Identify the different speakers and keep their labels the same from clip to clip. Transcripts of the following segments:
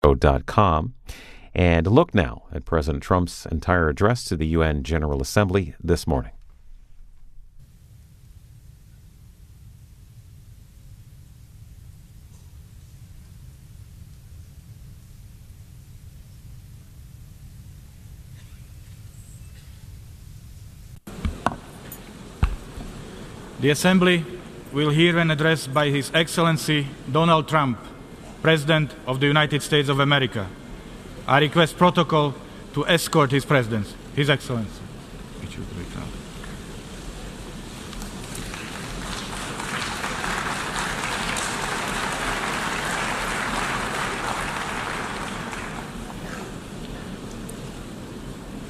Speaker 1: com. And look now at President Trump's entire address to the UN General Assembly this morning.
Speaker 2: The Assembly will hear an address by His Excellency Donald Trump, President of the United States of America. I request protocol to escort His Presidency, His Excellency.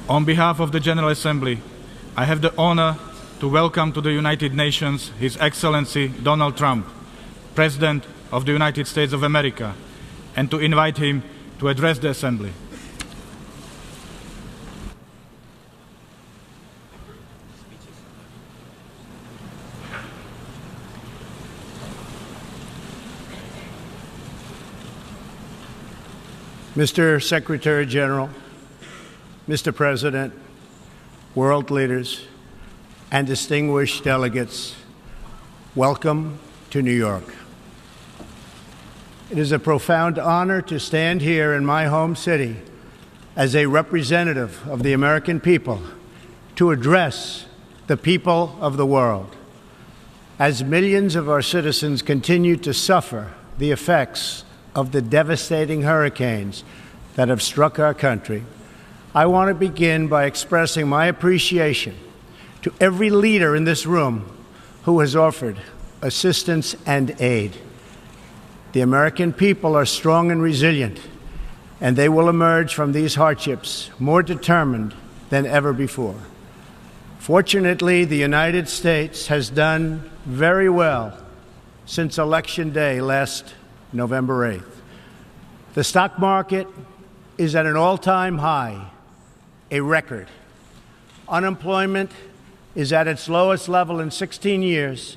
Speaker 2: On behalf of the General Assembly, I have the honor to welcome to the United Nations His Excellency Donald Trump, President of the United States of America, and to invite him to address the Assembly.
Speaker 3: Mr. Secretary General, Mr. President, world leaders, and distinguished delegates, welcome to New York. It is a profound honor to stand here in my home city as a representative of the American people to address the people of the world. As millions of our citizens continue to suffer the effects of the devastating hurricanes that have struck our country, I want to begin by expressing my appreciation to every leader in this room who has offered assistance and aid. The American people are strong and resilient, and they will emerge from these hardships more determined than ever before. Fortunately, the United States has done very well since Election Day last November 8th. The stock market is at an all-time high, a record. Unemployment is at its lowest level in 16 years,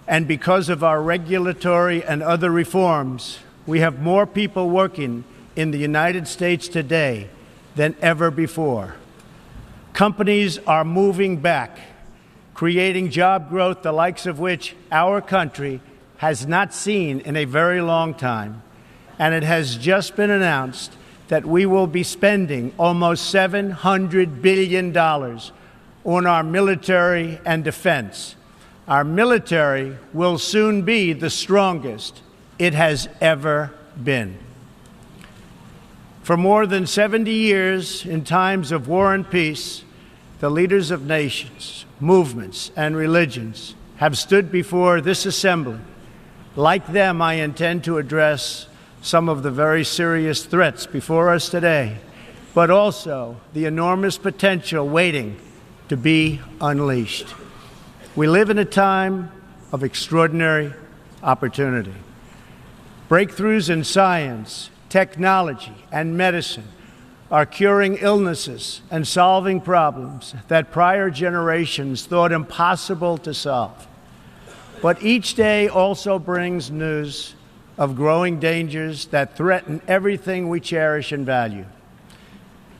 Speaker 3: and because of our regulatory and other reforms, we have more people working in the United States today than ever before. Companies are moving back, creating job growth the likes of which our country has not seen in a very long time, and it has just been announced that we will be spending almost $700 billion on our military and defense. Our military will soon be the strongest it has ever been. For more than 70 years, in times of war and peace, the leaders of nations, movements, and religions have stood before this assembly. Like them, I intend to address some of the very serious threats before us today, but also the enormous potential waiting to be unleashed. We live in a time of extraordinary opportunity. Breakthroughs in science, technology, and medicine are curing illnesses and solving problems that prior generations thought impossible to solve. But each day also brings news of growing dangers that threaten everything we cherish and value.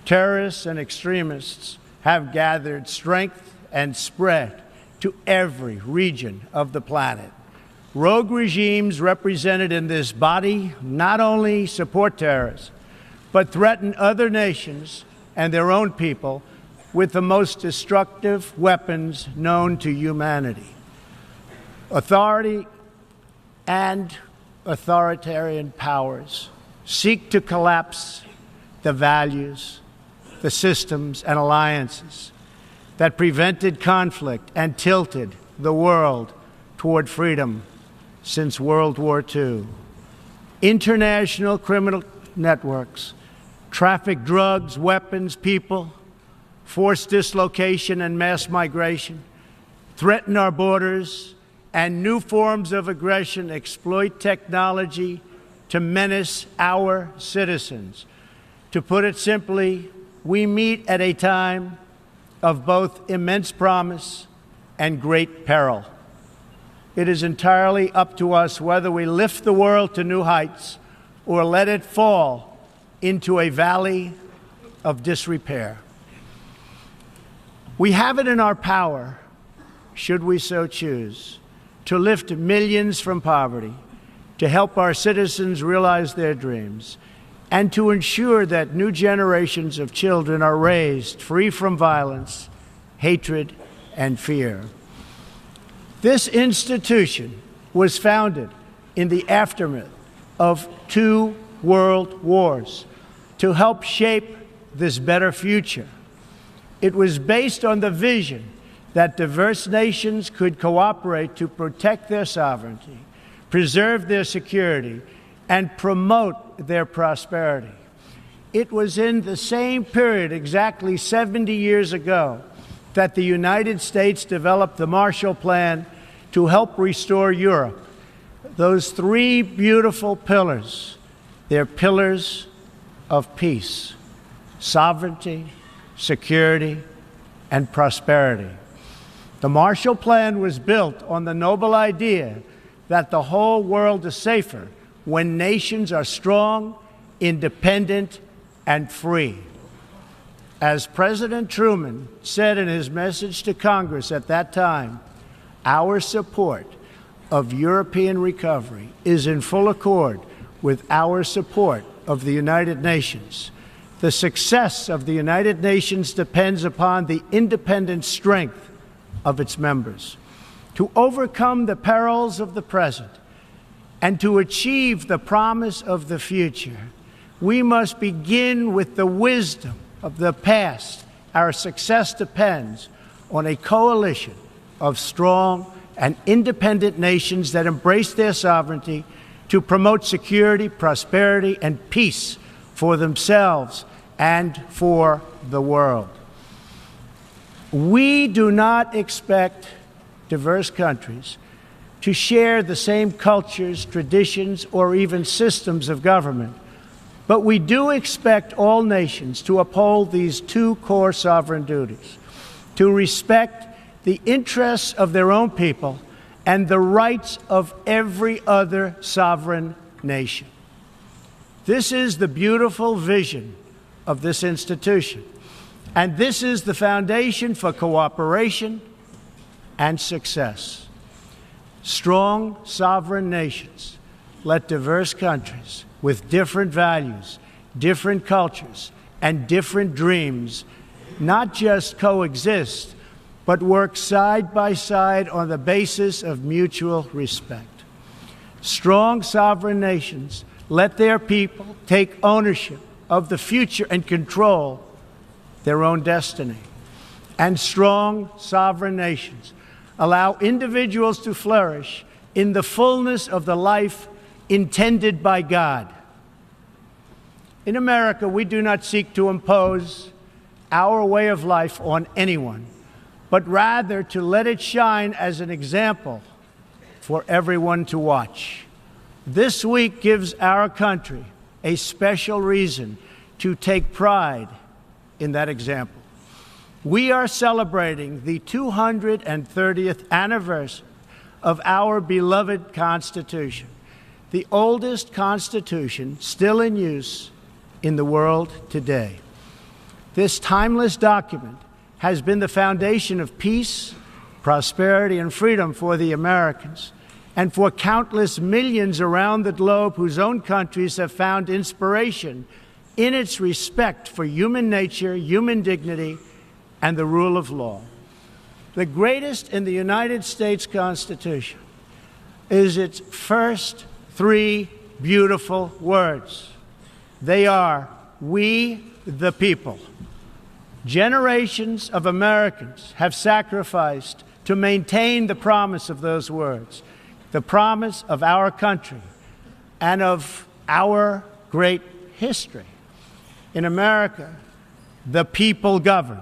Speaker 3: Terrorists and extremists have gathered strength and spread to every region of the planet. Rogue regimes represented in this body not only support terrorists, but threaten other nations and their own people with the most destructive weapons known to humanity. Authority and authoritarian powers seek to collapse the values, the systems, and alliances that prevented conflict and tilted the world toward freedom since World War II. International criminal networks traffic drugs, weapons, people, forced dislocation and mass migration, threaten our borders, and new forms of aggression exploit technology to menace our citizens. To put it simply, we meet at a time of both immense promise and great peril. It is entirely up to us whether we lift the world to new heights or let it fall into a valley of disrepair. We have it in our power, should we so choose, to lift millions from poverty, to help our citizens realize their dreams, and to ensure that new generations of children are raised free from violence, hatred, and fear. This institution was founded in the aftermath of 2 world wars to help shape this better future. It was based on the vision that diverse nations could cooperate to protect their sovereignty, preserve their security, and promote their prosperity. It was in the same period, exactly 70 years ago, that the United States developed the Marshall Plan to help restore Europe. Those 3 beautiful pillars, they're pillars of peace, sovereignty, security, and prosperity. The Marshall Plan was built on the noble idea that the whole world is safer when nations are strong, independent, and free. As President Truman said in his message to Congress at that time, our support of European recovery is in full accord with our support of the United Nations. The success of the United Nations depends upon the independent strength of its members. To overcome the perils of the present and to achieve the promise of the future, we must begin with the wisdom of the past. Our success depends on a coalition of strong and independent nations that embrace their sovereignty to promote security, prosperity, and peace for themselves and for the world. We do not expect diverse countries to share the same cultures, traditions, or even systems of government, but we do expect all nations to uphold these 2 core sovereign duties: to respect the interests of their own people and the rights of every other sovereign nation. This is the beautiful vision of this institution, and this is the foundation for cooperation and success. Strong sovereign nations let diverse countries with different values, different cultures, and different dreams not just coexist, but work side by side on the basis of mutual respect. Strong sovereign nations let their people take ownership of the future and control their own destiny. And strong sovereign nations allow individuals to flourish in the fullness of the life intended by God. In America, we do not seek to impose our way of life on anyone, but rather to let it shine as an example for everyone to watch. This week gives our country a special reason to take pride in that example. We are celebrating the 230th anniversary of our beloved Constitution, the oldest Constitution still in use in the world today. This timeless document has been the foundation of peace, prosperity, and freedom for the Americans and for countless millions around the globe whose own countries have found inspiration in its respect for human nature, human dignity, and the rule of law. The greatest in the United States Constitution is its first 3 beautiful words. They are, "We the people." Generations of Americans have sacrificed to maintain the promise of those words, the promise of our country and of our great history. In America, the people govern,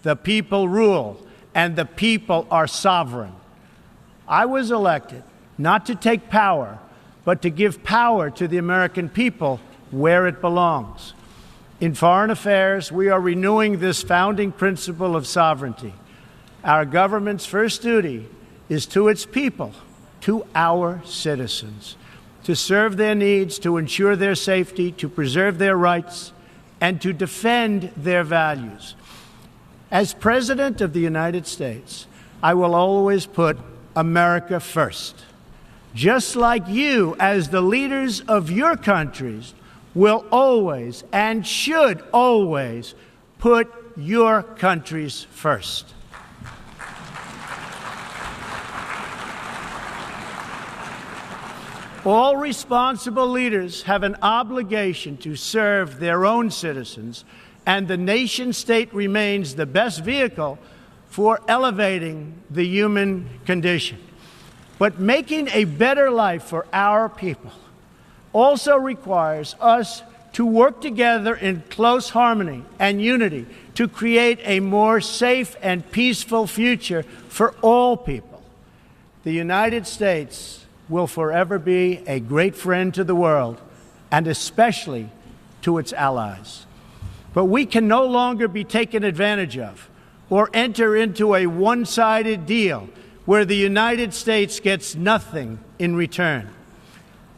Speaker 3: the people rule, and the people are sovereign. I was elected not to take power, but to give power to the American people where it belongs. In foreign affairs, we are renewing this founding principle of sovereignty. Our government's first duty is to its people, to our citizens. to serve their needs, to ensure their safety, to preserve their rights, and to defend their values. As President of the United States, I will always put America first, just like you, as the leaders of your countries, will always and should always put your countries first. All responsible leaders have an obligation to serve their own citizens, and the nation-state remains the best vehicle for elevating the human condition. But making a better life for our people also requires us to work together in close harmony and unity to create a more safe and peaceful future for all people. The United States will forever be a great friend to the world, and especially to its allies. But we can no longer be taken advantage of or enter into a one-sided deal where the United States gets nothing in return.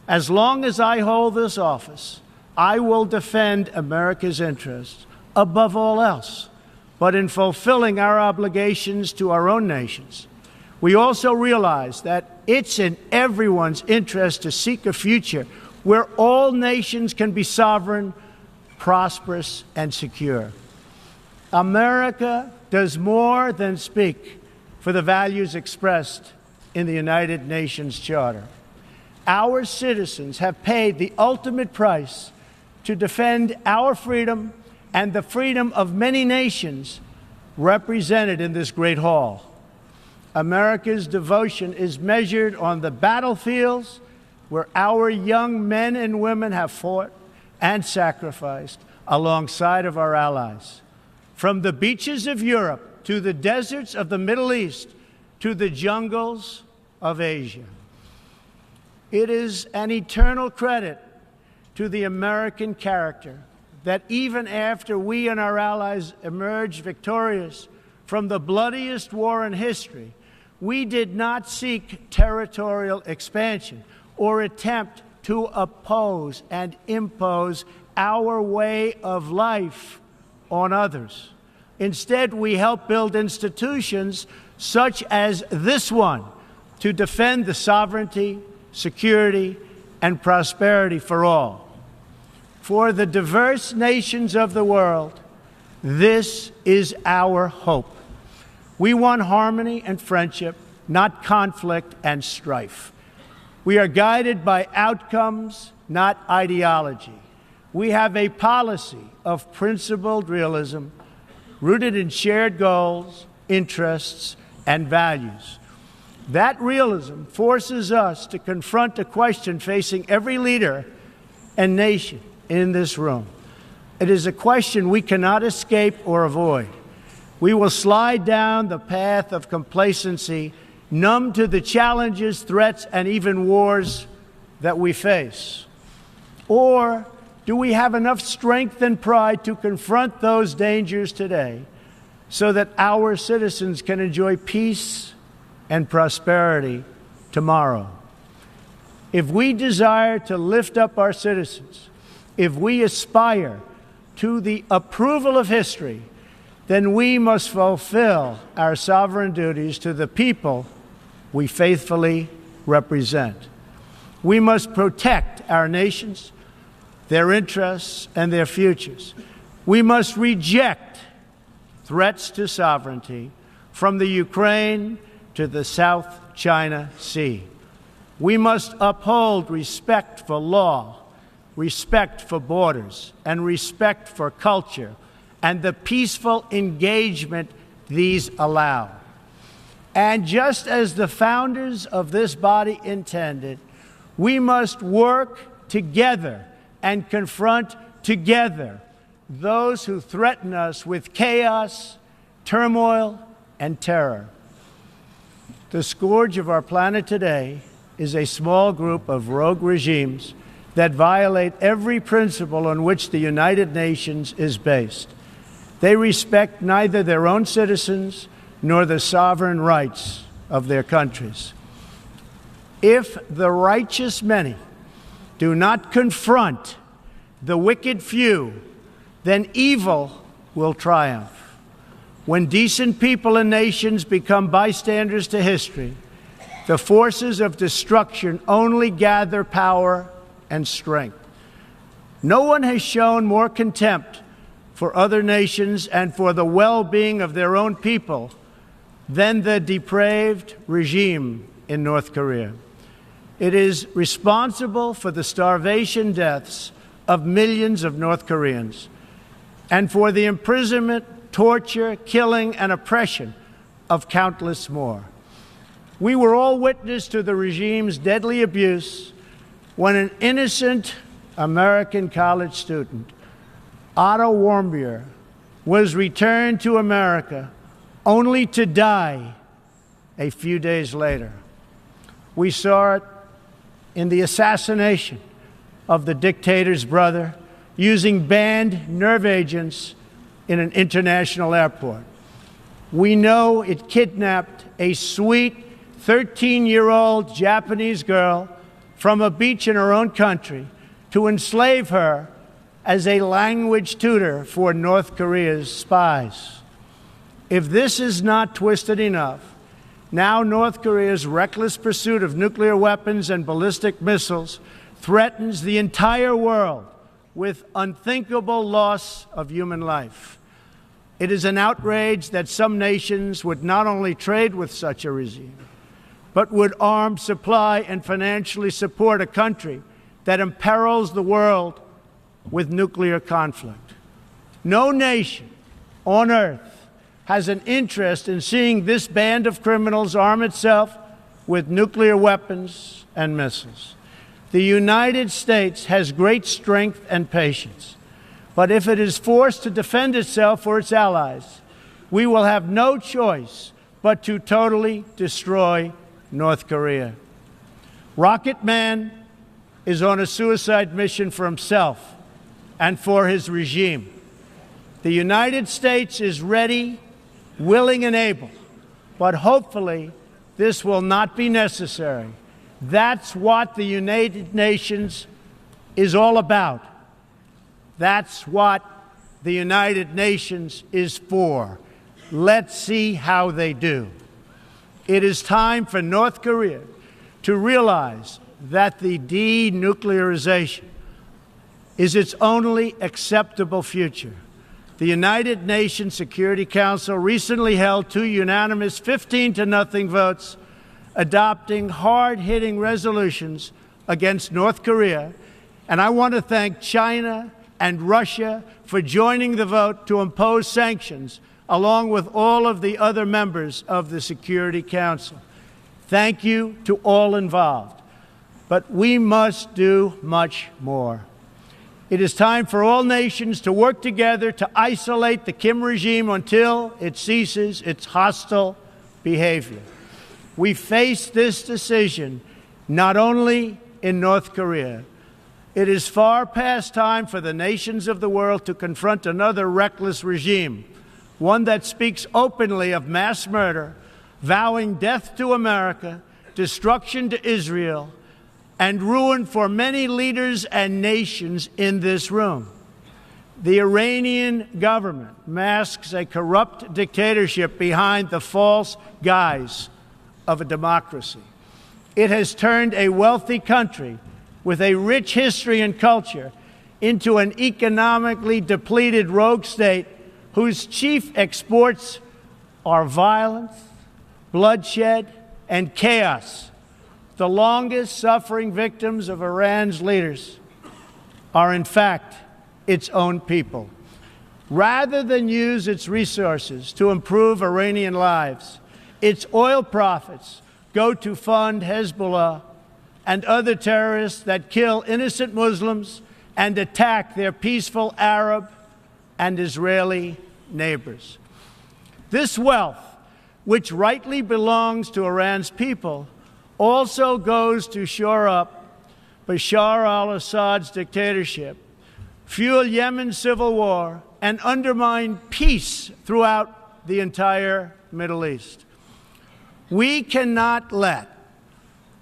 Speaker 3: As long as I hold this office, I will defend America's interests above all else. But in fulfilling our obligations to our own nations, we also realize that it's in everyone's interest to seek a future where all nations can be sovereign, prosperous, and secure. America does more than speak for the values expressed in the United Nations Charter. Our citizens have paid the ultimate price to defend our freedom and the freedom of many nations represented in this great hall. America's devotion is measured on the battlefields where our young men and women have fought and sacrificed alongside of our allies. From the beaches of Europe to the deserts of the Middle East to the jungles of Asia. It is an eternal credit to the American character that even after we and our allies emerged victorious from the bloodiest war in history, we did not seek territorial expansion or attempt to oppose and impose our way of life on others. Instead, we helped build institutions such as this one to defend the sovereignty, security, and prosperity for all. For the diverse nations of the world, this is our hope. We want harmony and friendship, not conflict and strife. We are guided by outcomes, not ideology. We have a policy of principled realism rooted in shared goals, interests, and values. That realism forces us to confront a question facing every leader and nation in this room. It is a question we cannot escape or avoid. We will slide down the path of complacency, numb to the challenges, threats, and even wars that we face. Or do we have enough strength and pride to confront those dangers today so that our citizens can enjoy peace and prosperity tomorrow? If we desire to lift up our citizens, if we aspire to the approval of history, then we must fulfill our sovereign duties to the people we faithfully represent. We must protect our nations, their interests, and their futures. We must reject threats to sovereignty from the Ukraine to the South China Sea. We must uphold respect for law, respect for borders, and respect for culture, and the peaceful engagement these allow. And just as the founders of this body intended, we must work together and confront together those who threaten us with chaos, turmoil, and terror. The scourge of our planet today is a small group of rogue regimes that violate every principle on which the United Nations is based. They respect neither their own citizens nor the sovereign rights of their countries. If the righteous many do not confront the wicked few, then evil will triumph. When decent people and nations become bystanders to history, the forces of destruction only gather power and strength. No one has shown more contempt for other nations and for the well-being of their own people than the depraved regime in North Korea. It is responsible for the starvation deaths of millions of North Koreans and for the imprisonment, torture, killing, and oppression of countless more. We were all witness to the regime's deadly abuse when an innocent American college student, Otto Warmbier, was returned to America only to die a few days later. We saw it in the assassination of the dictator's brother using banned nerve agents in an international airport. We know it kidnapped a sweet 13-year-old Japanese girl from a beach in her own country to enslave her as a language tutor for North Korea's spies. If this is not twisted enough, now North Korea's reckless pursuit of nuclear weapons and ballistic missiles threatens the entire world with unthinkable loss of human life. It is an outrage that some nations would not only trade with such a regime, but would arm, supply, and financially support a country that imperils the world with nuclear conflict. No nation on earth has an interest in seeing this band of criminals arm itself with nuclear weapons and missiles. The United States has great strength and patience, but if it is forced to defend itself or its allies, we will have no choice but to totally destroy North Korea. Rocket Man is on a suicide mission for himself and for his regime. The United States is ready, willing, and able, but hopefully this will not be necessary. That's what the United Nations is all about. That's what the United Nations is for. Let's see how they do. It is time for North Korea to realize that the denuclearization is its only acceptable future. The United Nations Security Council recently held 2 unanimous 15-0 votes adopting hard-hitting resolutions against North Korea, and I want to thank China and Russia for joining the vote to impose sanctions along with all of the other members of the Security Council. Thank you to all involved. But we must do much more. It is time for all nations to work together to isolate the Kim regime until it ceases its hostile behavior. We face this decision not only in North Korea. It is far past time for the nations of the world to confront another reckless regime, one that speaks openly of mass murder, vowing death to America, destruction to Israel, and ruin for many leaders and nations in this room. The Iranian government masks a corrupt dictatorship behind the false guise of a democracy. It has turned a wealthy country with a rich history and culture into an economically depleted rogue state whose chief exports are violence, bloodshed, and chaos. The longest suffering victims of Iran's leaders are, in fact, its own people. Rather than use its resources to improve Iranian lives, its oil profits go to fund Hezbollah and other terrorists that kill innocent Muslims and attack their peaceful Arab and Israeli neighbors. This wealth, which rightly belongs to Iran's people, also goes to shore up Bashar al-Assad's dictatorship, fuel Yemen's civil war, and undermine peace throughout the entire Middle East. We cannot let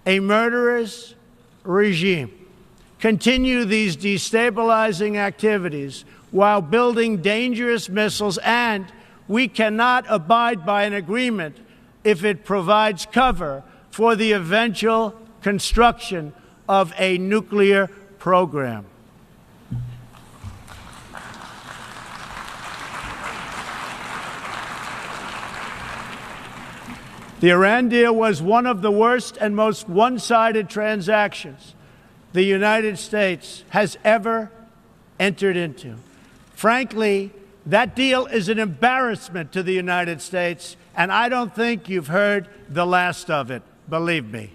Speaker 3: a murderous regime continue these destabilizing activities while building dangerous missiles, and we cannot abide by an agreement if it provides cover for the eventual construction of a nuclear program. The Iran deal was one of the worst and most one-sided transactions the United States has ever entered into. Frankly, that deal is an embarrassment to the United States, and I don't think you've heard the last of it, believe me.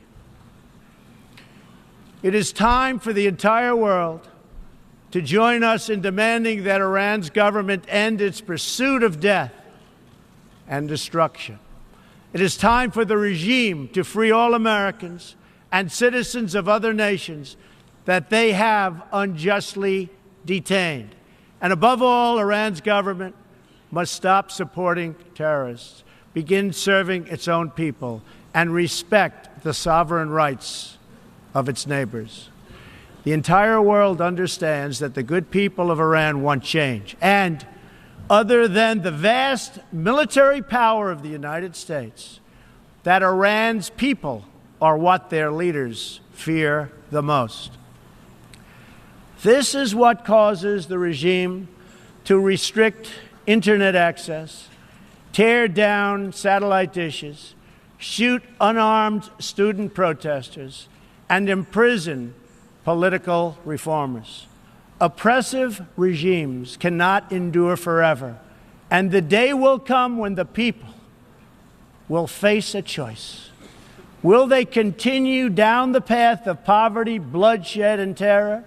Speaker 3: It is time for the entire world to join us in demanding that Iran's government end its pursuit of death and destruction. It is time for the regime to free all Americans and citizens of other nations that they have unjustly detained. And above all, Iran's government must stop supporting terrorists, begin serving its own people, and respect the sovereign rights of its neighbors. The entire world understands that the good people of Iran want change. And other than the vast military power of the United States, that Iran's people are what their leaders fear the most. This is what causes the regime to restrict internet access, tear down satellite dishes, shoot unarmed student protesters, and imprison political reformers. Oppressive regimes cannot endure forever, and the day will come when the people will face a choice. Will they continue down the path of poverty, bloodshed, and terror,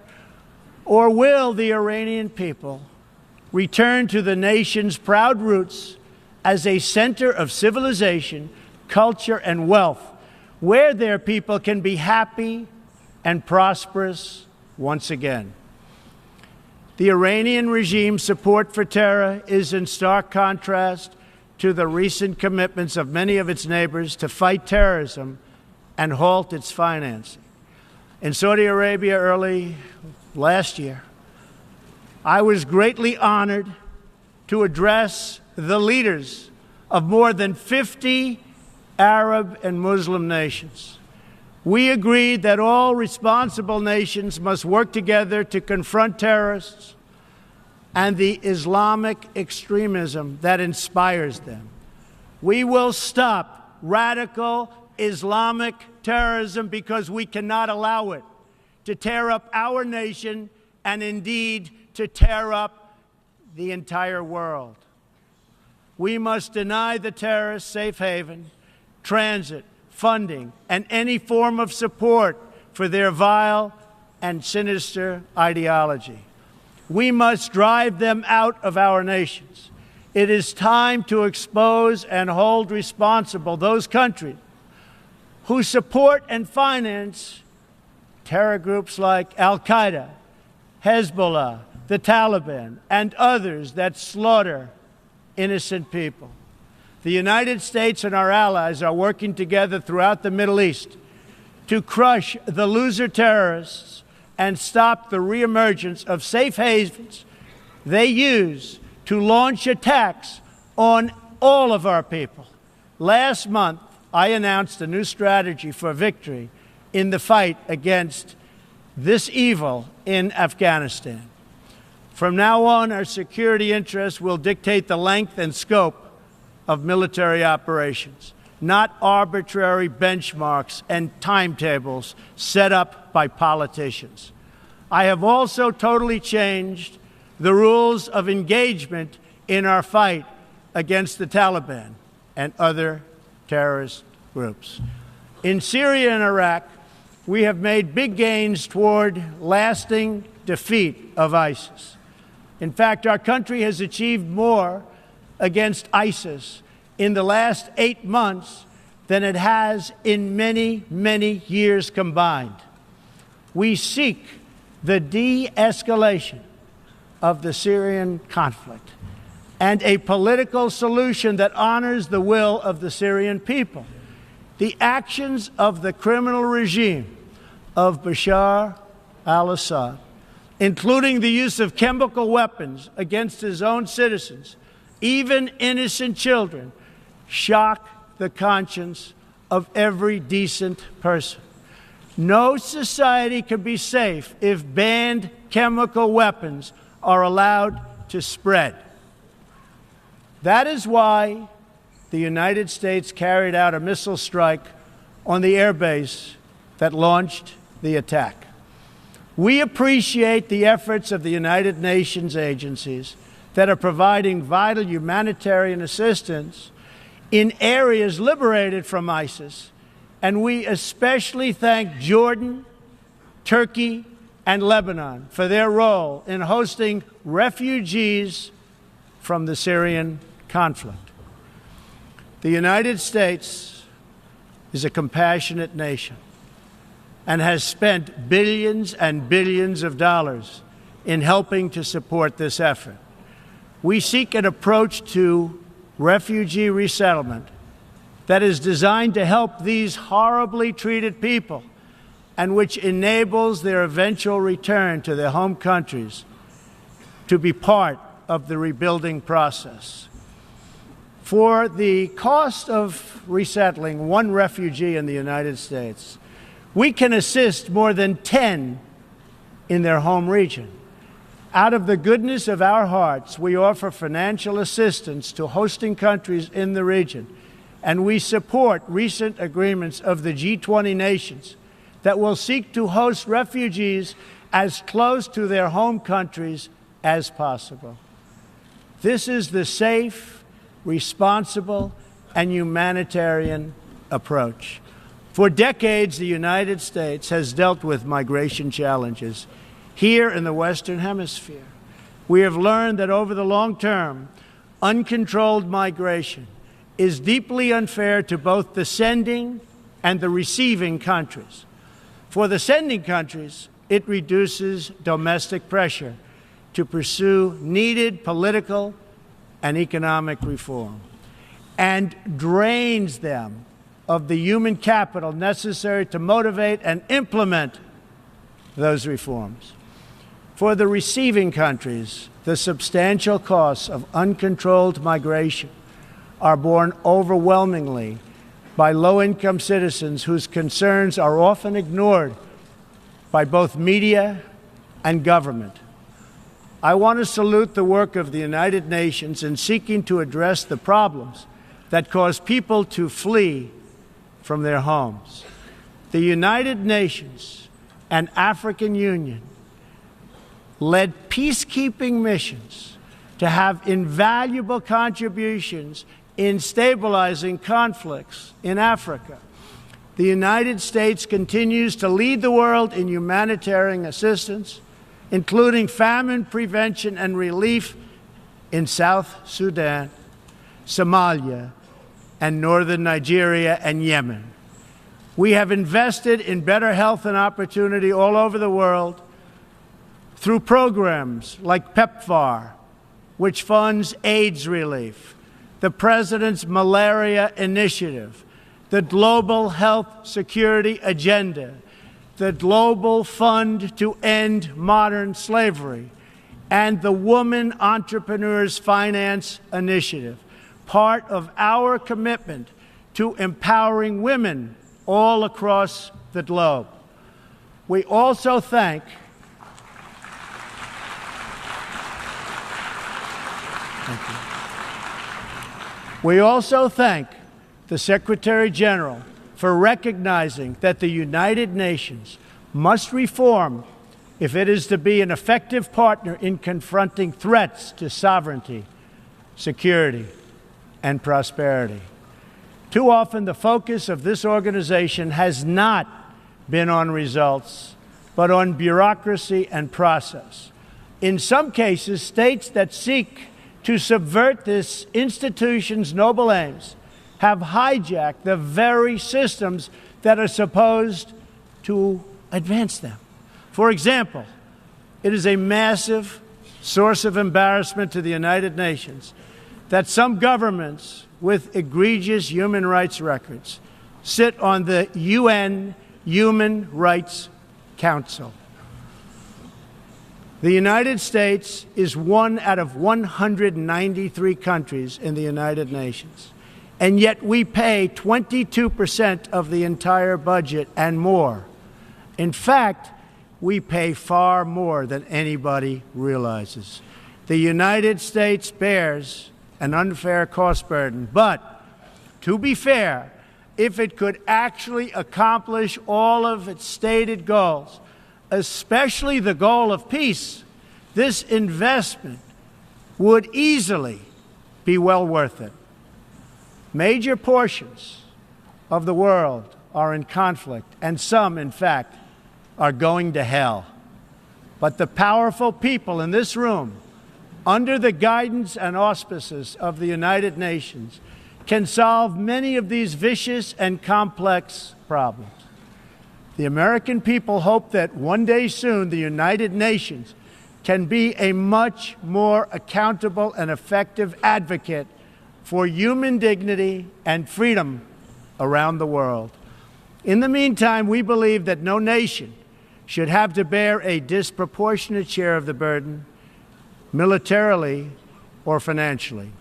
Speaker 3: or will the Iranian people return to the nation's proud roots as a center of civilization, culture, and wealth, where their people can be happy and prosperous once again? The Iranian regime's support for terror is in stark contrast to the recent commitments of many of its neighbors to fight terrorism and halt its financing. In Saudi Arabia early last year, I was greatly honored to address the leaders of more than 50 Arab and Muslim nations. We agreed that all responsible nations must work together to confront terrorists and the Islamic extremism that inspires them. We will stop radical Islamic terrorism because we cannot allow it to tear up our nation and indeed to tear up the entire world. We must deny the terrorists safe haven, transit, funding, and any form of support for their vile and sinister ideology. We must drive them out of our nations. It is time to expose and hold responsible those countries who support and finance terror groups like Al-Qaeda, Hezbollah, the Taliban, and others that slaughter innocent people. The United States and our allies are working together throughout the Middle East to crush the loser terrorists and stop the reemergence of safe havens they use to launch attacks on all of our people. Last month, I announced a new strategy for victory in the fight against this evil in Afghanistan. From now on, our security interests will dictate the length and scope of military operations, not arbitrary benchmarks and timetables set up by politicians. I have also totally changed the rules of engagement in our fight against the Taliban and other terrorist groups. In Syria and Iraq, we have made big gains toward lasting defeat of ISIS. In fact, our country has achieved more against ISIS in the last 8 months than it has in many, many years combined. We seek the de-escalation of the Syrian conflict and a political solution that honors the will of the Syrian people. The actions of the criminal regime of Bashar al-Assad, including the use of chemical weapons against his own citizens, even innocent children, shock the conscience of every decent person. No society can be safe if banned chemical weapons are allowed to spread. That is why the United States carried out a missile strike on the airbase that launched the attack. We appreciate the efforts of the United Nations agencies that are providing vital humanitarian assistance in areas liberated from ISIS, and we especially thank Jordan, Turkey, and Lebanon for their role in hosting refugees from the Syrian conflict. The United States is a compassionate nation and has spent billions and billions of dollars in helping to support this effort. We seek an approach to refugee resettlement that is designed to help these horribly treated people and which enables their eventual return to their home countries to be part of the rebuilding process. For the cost of resettling one refugee in the United States, we can assist more than 10 in their home region. Out of the goodness of our hearts, we offer financial assistance to hosting countries in the region, and we support recent agreements of the G20 nations that will seek to host refugees as close to their home countries as possible. This is the safe, responsible, and humanitarian approach. For decades, the United States has dealt with migration challenges here in the Western Hemisphere. We have learned that over the long term, uncontrolled migration is deeply unfair to both the sending and the receiving countries. For the sending countries, it reduces domestic pressure to pursue needed political and economic reform and drains them of the human capital necessary to motivate and implement those reforms. For the receiving countries, the substantial costs of uncontrolled migration are borne overwhelmingly by low-income citizens whose concerns are often ignored by both media and government. I want to salute the work of the United Nations in seeking to address the problems that cause people to flee from their homes. The United Nations and African Union led peacekeeping missions to have invaluable contributions in stabilizing conflicts in Africa. The United States continues to lead the world in humanitarian assistance, including famine prevention and relief in South Sudan, Somalia, and northern Nigeria and Yemen. We have invested in better health and opportunity all over the world through programs like PEPFAR, which funds AIDS relief, the President's Malaria Initiative, the Global Health Security Agenda, the Global Fund to End Modern Slavery, and the Woman Entrepreneurs Finance Initiative, part of our commitment to empowering women all across the globe. We also thank the Secretary General for recognizing that the United Nations must reform if it is to be an effective partner in confronting threats to sovereignty, security, and prosperity. Too often, the focus of this organization has not been on results, but on bureaucracy and process. In some cases, states that seek to subvert this institution's noble aims have hijacked the very systems that are supposed to advance them. For example, it is a massive source of embarrassment to the United Nations that some governments with egregious human rights records sit on the UN Human Rights Council. The United States is one out of 193 countries in the United Nations, and yet we pay 22% of the entire budget and more. In fact, we pay far more than anybody realizes. The United States bears an unfair cost burden, but to be fair, if it could actually accomplish all of its stated goals, especially the goal of peace, this investment would easily be well worth it. Major portions of the world are in conflict, and some, in fact, are going to hell. But the powerful people in this room, under the guidance and auspices of the United Nations, can solve many of these vicious and complex problems. The American people hope that one day soon the United Nations can be a much more accountable and effective advocate for human dignity and freedom around the world. In the meantime, we believe that no nation should have to bear a disproportionate share of the burden, militarily or financially.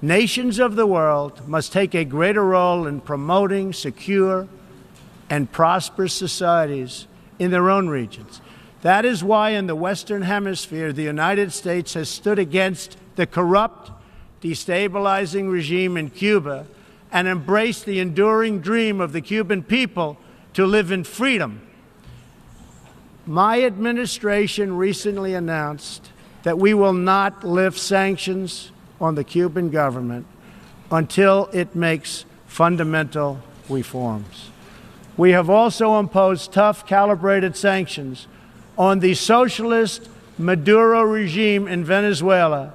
Speaker 3: Nations of the world must take a greater role in promoting secure and prosperous societies in their own regions. That is why in the Western Hemisphere, the United States has stood against the corrupt, destabilizing regime in Cuba and embraced the enduring dream of the Cuban people to live in freedom. My administration recently announced that we will not lift sanctions on the Cuban government until it makes fundamental reforms. We have also imposed tough, calibrated sanctions on the socialist Maduro regime in Venezuela,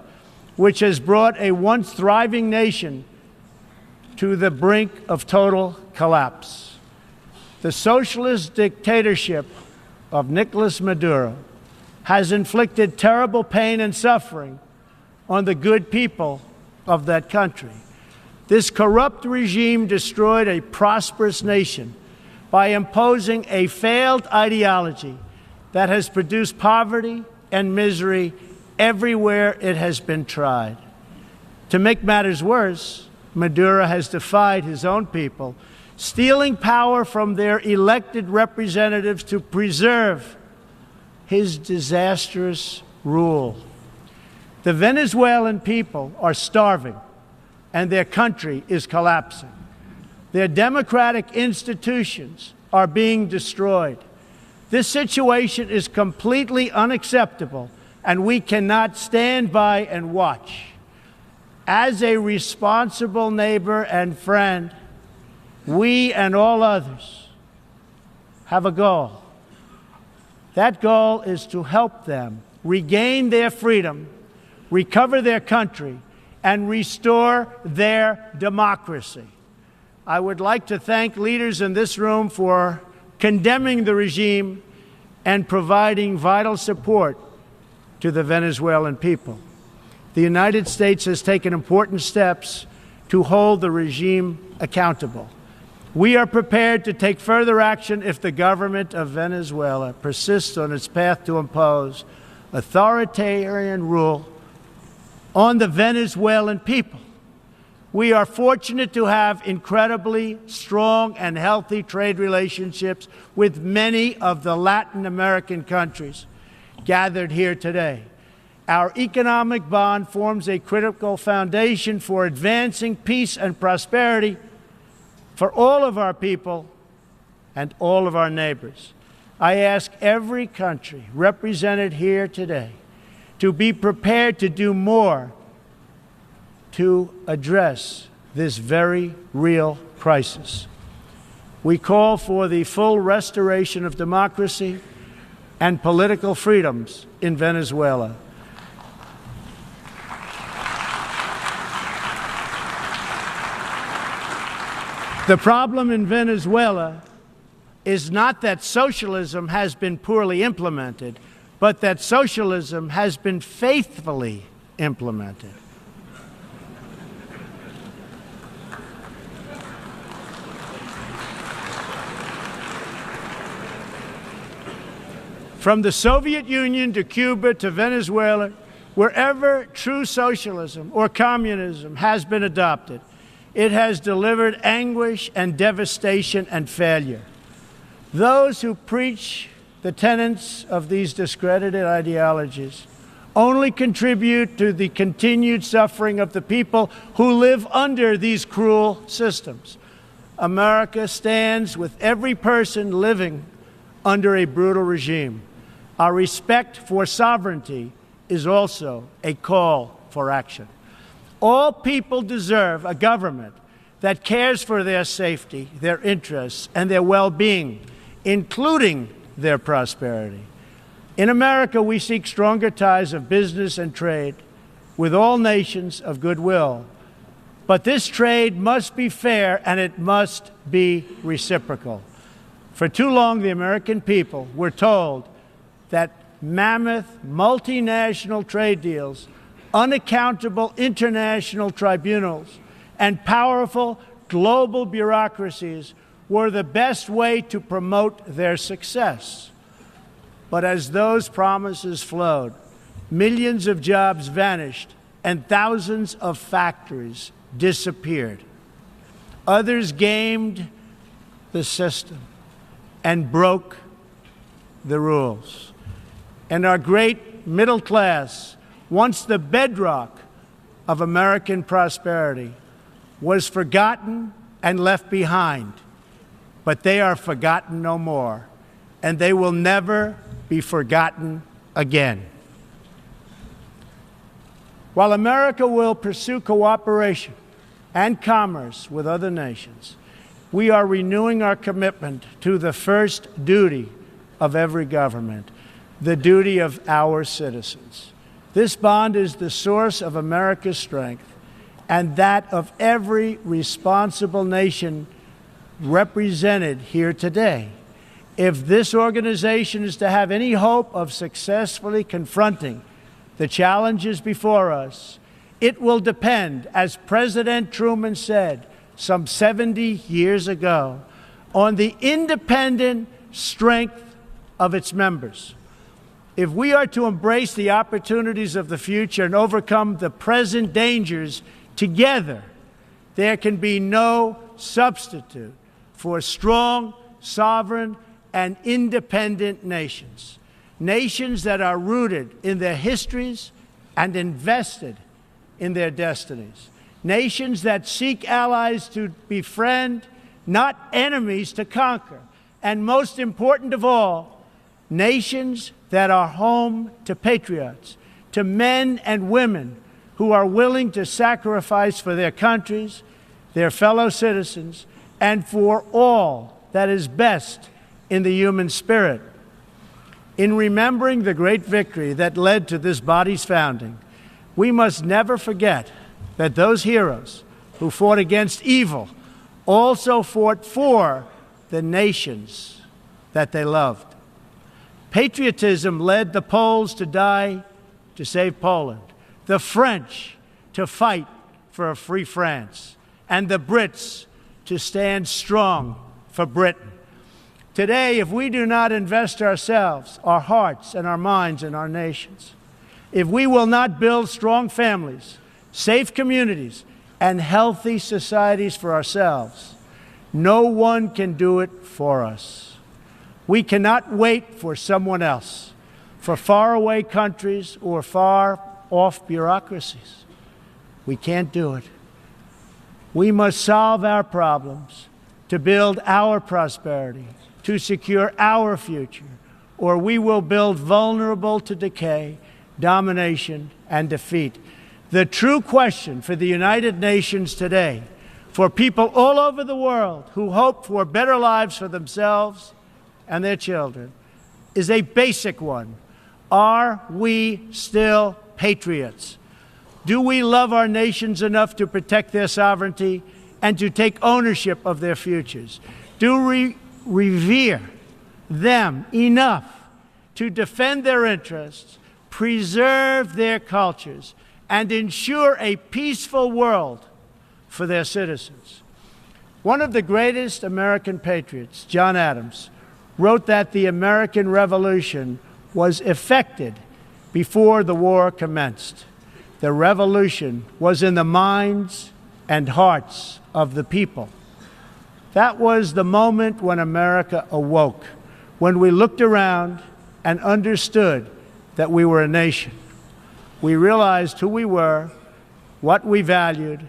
Speaker 3: which has brought a once thriving nation to the brink of total collapse. The socialist dictatorship of Nicolas Maduro has inflicted terrible pain and suffering on the good people of that country. This corrupt regime destroyed a prosperous nation by imposing a failed ideology that has produced poverty and misery everywhere it has been tried. To make matters worse, Maduro has defied his own people, stealing power from their elected representatives to preserve his disastrous rule. The Venezuelan people are starving, and their country is collapsing. Their democratic institutions are being destroyed. This situation is completely unacceptable, and we cannot stand by and watch. As a responsible neighbor and friend, we and all others have a goal. That goal is to help them regain their freedom, recover their country, and restore their democracy. I would like to thank leaders in this room for condemning the regime and providing vital support to the Venezuelan people. The United States has taken important steps to hold the regime accountable. We are prepared to take further action if the government of Venezuela persists on its path to impose authoritarian rule on the Venezuelan people. We are fortunate to have incredibly strong and healthy trade relationships with many of the Latin American countries gathered here today. Our economic bond forms a critical foundation for advancing peace and prosperity for all of our people and all of our neighbors. I ask every country represented here today to be prepared to do more to address this very real crisis. We call for the full restoration of democracy and political freedoms in Venezuela. The problem in Venezuela is not that socialism has been poorly implemented, but that socialism has been faithfully implemented. From the Soviet Union to Cuba to Venezuela, wherever true socialism or communism has been adopted, it has delivered anguish and devastation and failure. Those who preach the tenets of these discredited ideologies only contribute to the continued suffering of the people who live under these cruel systems. America stands with every person living under a brutal regime. Our respect for sovereignty is also a call for action. All people deserve a government that cares for their safety, their interests, and their well-being, including their prosperity. In America, we seek stronger ties of business and trade with all nations of goodwill. But this trade must be fair and it must be reciprocal. For too long, the American people were told that mammoth multinational trade deals, unaccountable international tribunals, and powerful global bureaucracies were the best way to promote their success. But as those promises flowed, millions of jobs vanished and thousands of factories disappeared. Others gamed the system and broke the rules. And our great middle class, once the bedrock of American prosperity, was forgotten and left behind. But they are forgotten no more, and they will never be forgotten again. While America will pursue cooperation and commerce with other nations, we are renewing our commitment to the first duty of every government, the duty of our citizens. This bond is the source of America's strength and that of every responsible nation represented here today. If this organization is to have any hope of successfully confronting the challenges before us, it will depend, as President Truman said some 70 years ago, on the independent strength of its members. If we are to embrace the opportunities of the future and overcome the present dangers together, there can be no substitute for strong, sovereign, and independent nations. Nations that are rooted in their histories and invested in their destinies. Nations that seek allies to befriend, not enemies to conquer. And most important of all, nations that are home to patriots, to men and women who are willing to sacrifice for their countries, their fellow citizens, and for all that is best in the human spirit. In remembering the great victory that led to this body's founding, we must never forget that those heroes who fought against evil also fought for the nations that they loved. Patriotism led the Poles to die to save Poland, the French to fight for a free France, and the Brits to stand strong for Britain. Today, if we do not invest ourselves, our hearts and our minds in our nations, if we will not build strong families, safe communities, and healthy societies for ourselves, no one can do it for us. We cannot wait for someone else, for faraway countries or far-off bureaucracies. We can't do it. We must solve our problems to build our prosperity, to secure our future, or we will build vulnerable to decay, domination, and defeat. The true question for the United Nations today, for people all over the world who hope for better lives for themselves and their children, is a basic one. Are we still patriots? Do we love our nations enough to protect their sovereignty and to take ownership of their futures? Do we revere them enough to defend their interests, preserve their cultures, and ensure a peaceful world for their citizens? One of the greatest American patriots, John Adams, wrote that the American Revolution was effected before the war commenced. The revolution was in the minds and hearts of the people. That was the moment when America awoke, when we looked around and understood that we were a nation. We realized who we were, what we valued,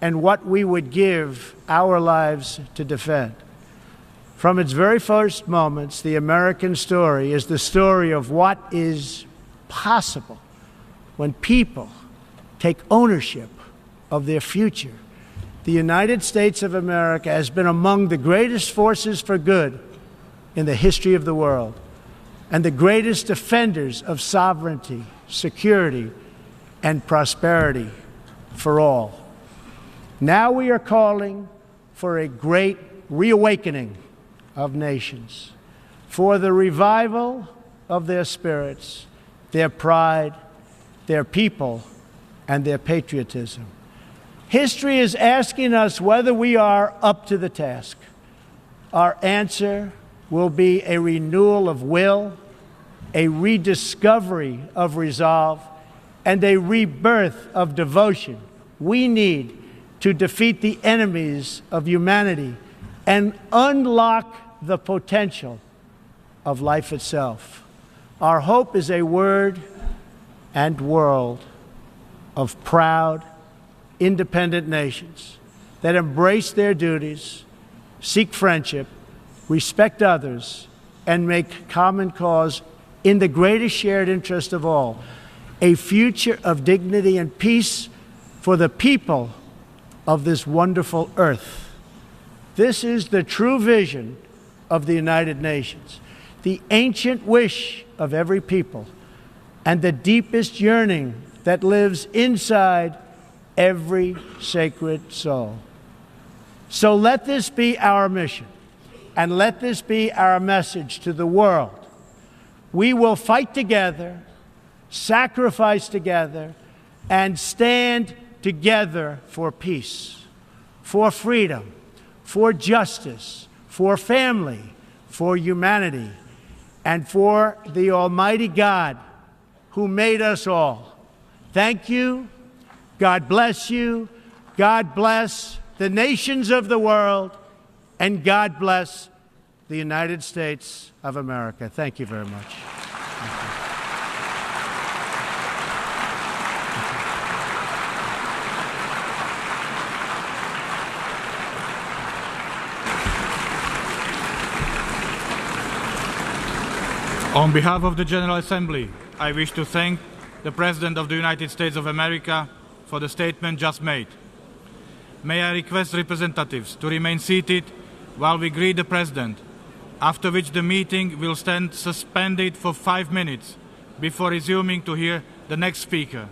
Speaker 3: and what we would give our lives to defend. From its very first moments, the American story is the story of what is possible when people take ownership of their future. The United States of America has been among the greatest forces for good in the history of the world and the greatest defenders of sovereignty, security, and prosperity for all. Now we are calling for a great reawakening of nations, for the revival of their spirits, their pride, their people, and their patriotism. History is asking us whether we are up to the task. Our answer will be a renewal of will, a rediscovery of resolve, and a rebirth of devotion we need to defeat the enemies of humanity and unlock the potential of life itself. Our hope is a word and world of proud, independent nations that embrace their duties, seek friendship, respect others, and make common cause in the greatest shared interest of all, a future of dignity and peace for the people of this wonderful earth. This is the true vision of the United Nations, the ancient wish of every people, and the deepest yearning that lives inside every sacred soul. So let this be our mission, and let this be our message to the world. We will fight together, sacrifice together, and stand together for peace, for freedom, for justice, for family, for humanity, and for the Almighty God who made us all. Thank you. God bless you. God bless the nations of the world, and God bless the United States of America. Thank you very much.
Speaker 2: On behalf of the General Assembly, I wish to thank the President of the United States of America for the statement just made. May I request representatives to remain seated while we greet the President, after which the meeting will stand suspended for 5 minutes before resuming to hear the next speaker.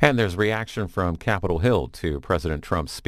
Speaker 1: And there's reaction from Capitol Hill to President Trump's speech.